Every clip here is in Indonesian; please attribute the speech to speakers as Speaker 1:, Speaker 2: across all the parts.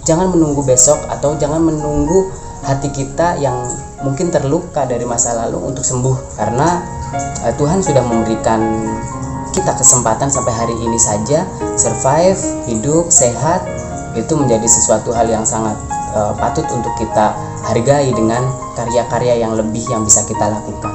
Speaker 1: jangan menunggu besok atau jangan menunggu hati kita yang mungkin terluka dari masa lalu untuk sembuh, karena Tuhan sudah memberikan kita kesempatan sampai hari ini saja survive, hidup, sehat. Itu menjadi sesuatu hal yang sangat patut untuk kita hargai dengan karya-karya yang lebih yang bisa kita lakukan.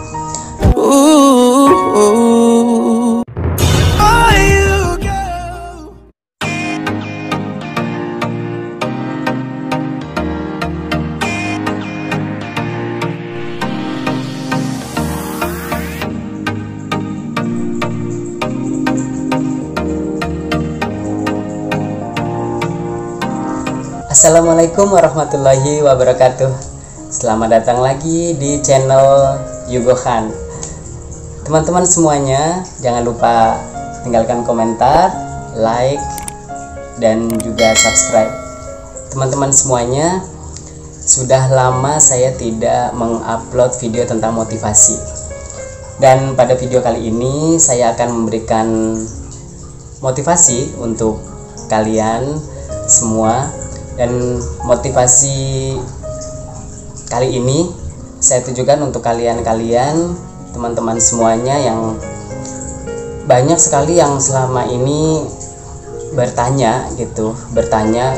Speaker 1: Assalamualaikum warahmatullahi wabarakatuh. Selamat datang lagi di channel Yugo Khan. Teman-teman semuanya, jangan lupa tinggalkan komentar, like, dan juga subscribe. Teman-teman semuanya, sudah lama saya tidak mengupload video tentang motivasi. Dan pada video kali ini saya akan memberikan motivasi untuk kalian semua. Dan motivasi kali ini saya tujukan untuk kalian-kalian, teman-teman semuanya yang banyak sekali yang selama ini bertanya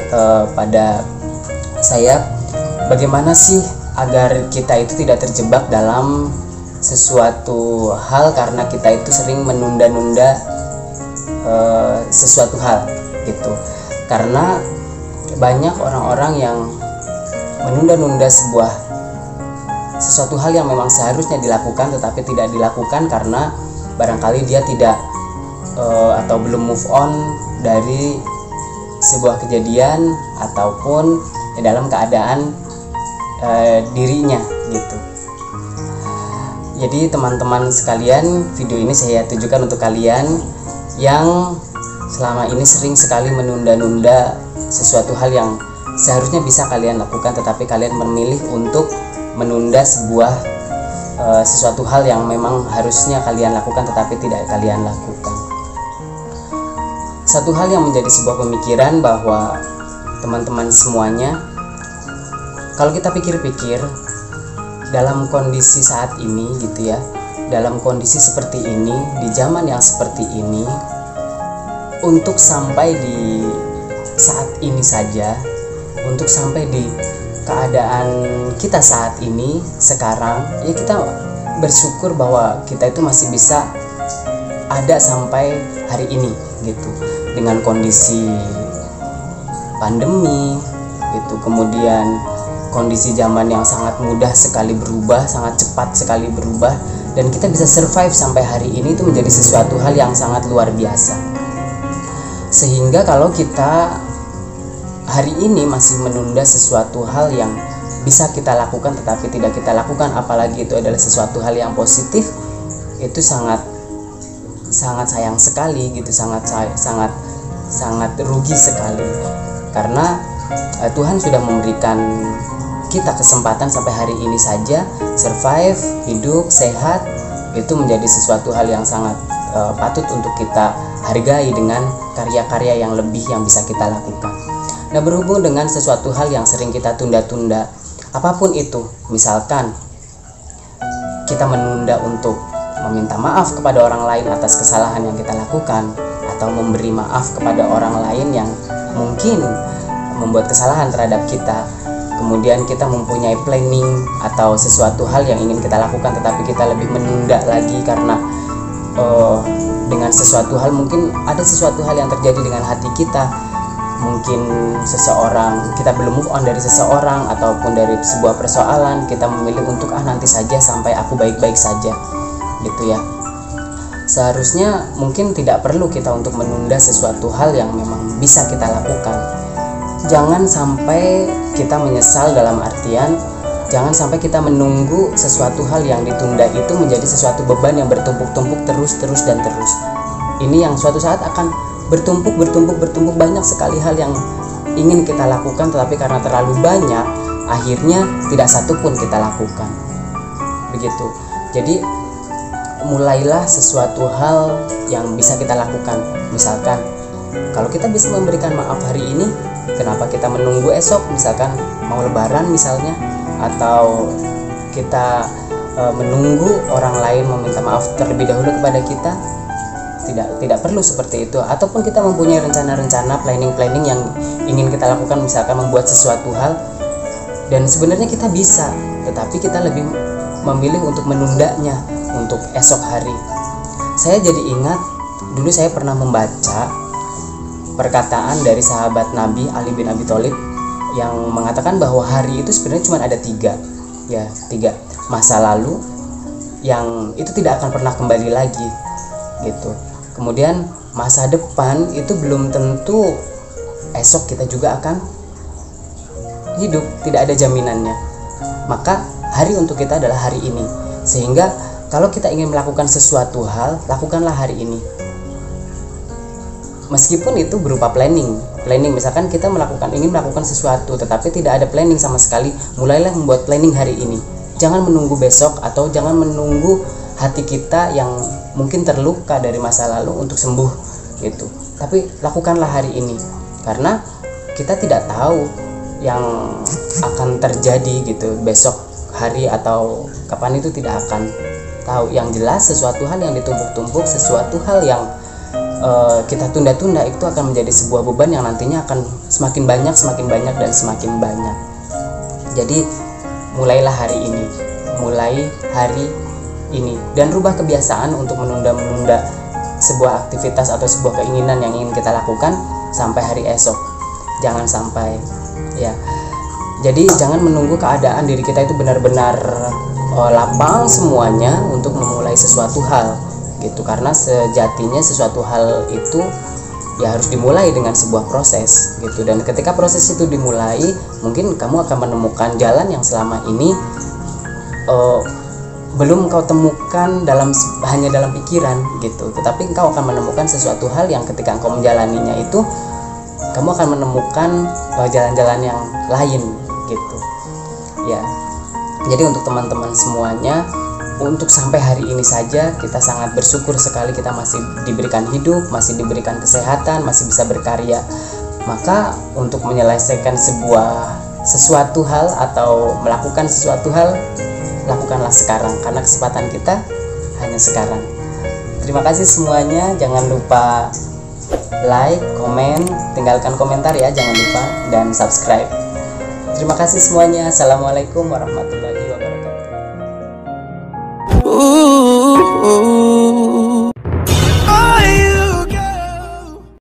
Speaker 1: kepada saya, bagaimana sih agar kita itu tidak terjebak dalam sesuatu hal karena kita itu sering menunda-nunda sesuatu hal gitu. Karena banyak orang-orang yang menunda-nunda sesuatu hal yang memang seharusnya dilakukan tetapi tidak dilakukan karena barangkali dia tidak atau belum move on dari sebuah kejadian ataupun dalam keadaan dirinya gitu. Jadi teman-teman sekalian, video ini saya tujukan untuk kalian yang selama ini sering sekali menunda-nunda sesuatu hal yang seharusnya bisa kalian lakukan tetapi kalian memilih untuk menunda sesuatu hal yang memang harusnya kalian lakukan tetapi tidak kalian lakukan. Satu hal yang menjadi sebuah pemikiran bahwa teman-teman semuanya, kalau kita pikir-pikir dalam kondisi saat ini gitu ya, dalam kondisi seperti ini, di zaman yang seperti ini, untuk sampai di saat ini saja, untuk sampai di keadaan kita saat ini sekarang, ya kita bersyukur bahwa kita itu masih bisa ada sampai hari ini gitu, dengan kondisi pandemi gitu, kemudian kondisi zaman yang sangat mudah sekali berubah, sangat cepat sekali berubah, dan kita bisa survive sampai hari ini itu menjadi sesuatu hal yang sangat luar biasa. Sehingga kalau kita hari ini masih menunda sesuatu hal yang bisa kita lakukan tetapi tidak kita lakukan, apalagi itu adalah sesuatu hal yang positif, itu sangat sayang sekali gitu, sangat rugi sekali. Karena Tuhan sudah memberikan kita kesempatan sampai hari ini saja survive, hidup, sehat. Itu menjadi sesuatu hal yang sangat patut untuk kita hargai dengan karya-karya yang lebih yang bisa kita lakukan. Nah, berhubung dengan sesuatu hal yang sering kita tunda-tunda, apapun itu, misalkan kita menunda untuk meminta maaf kepada orang lain atas kesalahan yang kita lakukan, atau memberi maaf kepada orang lain yang mungkin membuat kesalahan terhadap kita, kemudian kita mempunyai planning atau sesuatu hal yang ingin kita lakukan tetapi kita lebih menunda lagi karena dengan sesuatu hal, mungkin ada sesuatu hal yang terjadi dengan hati kita, mungkin seseorang, kita belum move on dari seseorang ataupun dari sebuah persoalan, kita memilih untuk nanti saja sampai aku baik-baik saja gitu ya. Seharusnya mungkin tidak perlu kita untuk menunda sesuatu hal yang memang bisa kita lakukan. Jangan sampai kita menyesal, dalam artian jangan sampai kita menunggu sesuatu hal yang ditunda itu menjadi sesuatu beban yang bertumpuk-tumpuk terus dan terus. Ini yang suatu saat akan bertumpuk, banyak sekali hal yang ingin kita lakukan tetapi karena terlalu banyak, akhirnya tidak satu pun kita lakukan. Begitu. Jadi mulailah sesuatu hal yang bisa kita lakukan. Misalkan kalau kita bisa memberikan maaf hari ini, Kenapa kita menunggu esok, misalkan mau lebaran misalnya, atau kita menunggu orang lain meminta maaf terlebih dahulu kepada kita? Tidak perlu seperti itu. Ataupun kita mempunyai rencana-rencana, planning yang ingin kita lakukan, misalkan membuat sesuatu hal, dan sebenarnya kita bisa, tetapi kita lebih memilih untuk menundanya untuk esok hari. Saya jadi ingat dulu saya pernah membaca perkataan dari sahabat Nabi Ali bin Abi Thalib yang mengatakan bahwa hari itu sebenarnya cuma ada tiga. Masa lalu yang itu tidak akan pernah kembali lagi gitu. Kemudian masa depan itu belum tentu esok kita juga akan hidup, tidak ada jaminannya. Maka hari untuk kita adalah hari ini. Sehingga kalau kita ingin melakukan sesuatu hal, lakukanlah hari ini. Meskipun itu berupa planning, misalkan kita ingin melakukan sesuatu tetapi tidak ada planning sama sekali, mulailah membuat planning hari ini. Jangan menunggu besok, atau jangan menunggu hati kita yang mungkin terluka dari masa lalu untuk sembuh gitu. Tapi lakukanlah hari ini, karena kita tidak tahu yang akan terjadi gitu besok hari atau kapan, itu tidak akan tahu. Yang jelas sesuatu hal yang ditumpuk-tumpuk, sesuatu hal yang kita tunda-tunda itu akan menjadi sebuah beban yang nantinya akan semakin banyak dan semakin banyak. Jadi mulailah hari ini, dan rubah kebiasaan untuk menunda-menunda sebuah aktivitas atau sebuah keinginan yang ingin kita lakukan sampai hari esok. Jangan sampai ya. Jadi jangan menunggu keadaan diri kita itu benar-benar lapang semuanya untuk memulai sesuatu hal gitu, karena sejatinya sesuatu hal itu ya harus dimulai dengan sebuah proses gitu. Dan ketika proses itu dimulai, mungkin kamu akan menemukan jalan yang selama ini belum kau temukan hanya dalam pikiran gitu, tetapi engkau akan menemukan sesuatu hal yang ketika engkau menjalaninya itu kamu akan menemukan jalan-jalan yang lain gitu ya. Jadi untuk teman-teman semuanya, untuk sampai hari ini saja kita sangat bersyukur sekali kita masih diberikan hidup, masih diberikan kesehatan, masih bisa berkarya. Maka untuk menyelesaikan sesuatu hal atau melakukan sesuatu hal, lakukanlah sekarang, karena kesempatan kita hanya sekarang. Terima kasih semuanya. Jangan lupa like, komen, tinggalkan komentar ya, jangan lupa, dan subscribe. Terima kasih semuanya. Assalamualaikum warahmatullahi wabarakatuh.